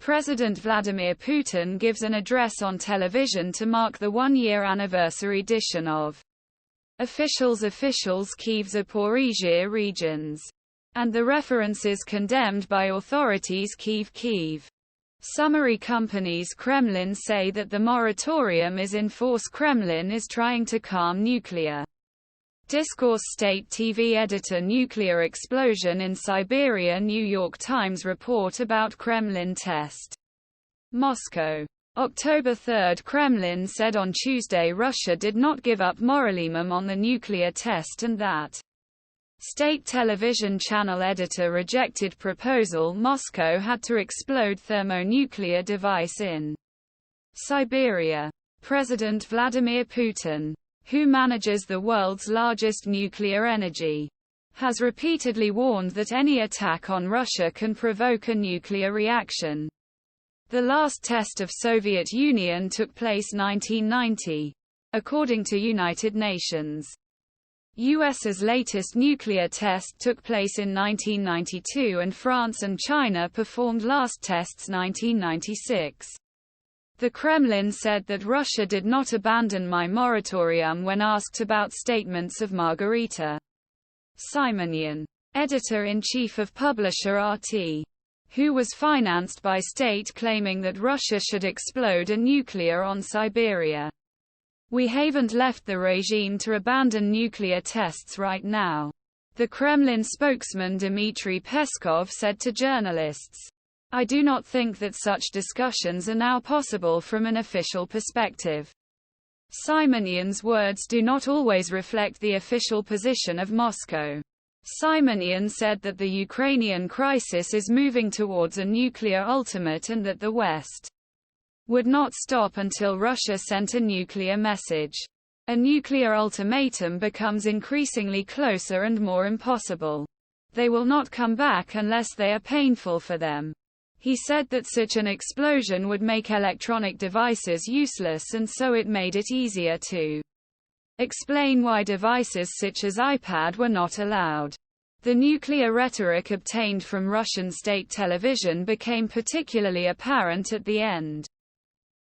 President Vladimir Putin gives an address on television to mark the one-year anniversary dition of officials Kyiv Zaporizhzhia regions, and the references condemned by authorities Kyiv Kyiv. Summary: Companies Kremlin say that the moratorium is in force. Kremlin is trying to calm nuclear discourse. State TV editor: nuclear explosion in Siberia. New York Times report about Kremlin test. Moscow. October 3. Kremlin said on Tuesday Russia did not give up moralemum on the nuclear test and that state television channel editor rejected proposal Moscow had to explode thermonuclear device in Siberia. President Vladimir Putin, who manages the world's largest nuclear energy, has repeatedly warned that any attack on Russia can provoke a nuclear reaction. The last test of Soviet Union took place 1990, according to United Nations. US's latest nuclear test took place in 1992 and France and China performed last tests 1996. The Kremlin said that Russia did not abandon my moratorium when asked about statements of Margarita Simonyan, editor-in-chief of publisher RT, who was financed by state, claiming that Russia should explode a nuclear on Siberia. We haven't left the regime to abandon nuclear tests right now, the Kremlin spokesman Dmitry Peskov said to journalists. I do not think that such discussions are now possible from an official perspective. Simonyan's words do not always reflect the official position of Moscow. Simonyan said that the Ukrainian crisis is moving towards a nuclear ultimatum and that the West would not stop until Russia sent a nuclear message. A nuclear ultimatum becomes increasingly closer and more impossible. They will not come back unless they are painful for them. He said that such an explosion would make electronic devices useless, and so it made it easier to explain why devices such as iPad were not allowed. The nuclear rhetoric obtained from Russian state television became particularly apparent at the end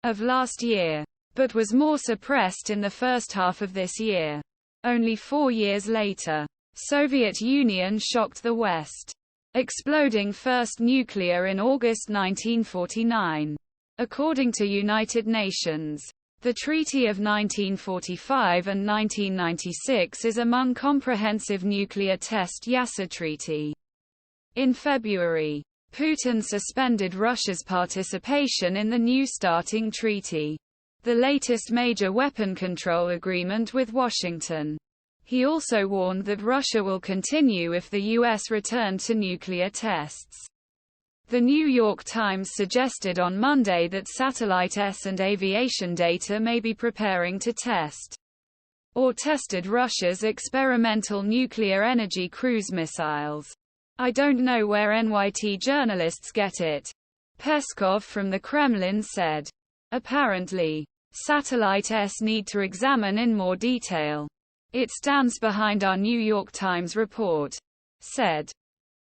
of last year, but was more suppressed in the first half of this year. Only 4 years later, Soviet Union shocked the West, exploding first nuclear in August 1949. According to United Nations, the Treaty of 1945 and 1996 is among Comprehensive Nuclear Test-Yasa Treaty. In February, Putin suspended Russia's participation in the New Starting Treaty, the latest major weapon control agreement with Washington. He also warned that Russia will continue if the U.S. returned to nuclear tests. The New York Times suggested on Monday that satellite and aviation data may be preparing to test or tested Russia's experimental nuclear energy cruise missiles. I don't know where NYT journalists get it, Peskov from the Kremlin said. Apparently, satellite need to examine in more detail. It stands behind our New York Times report, said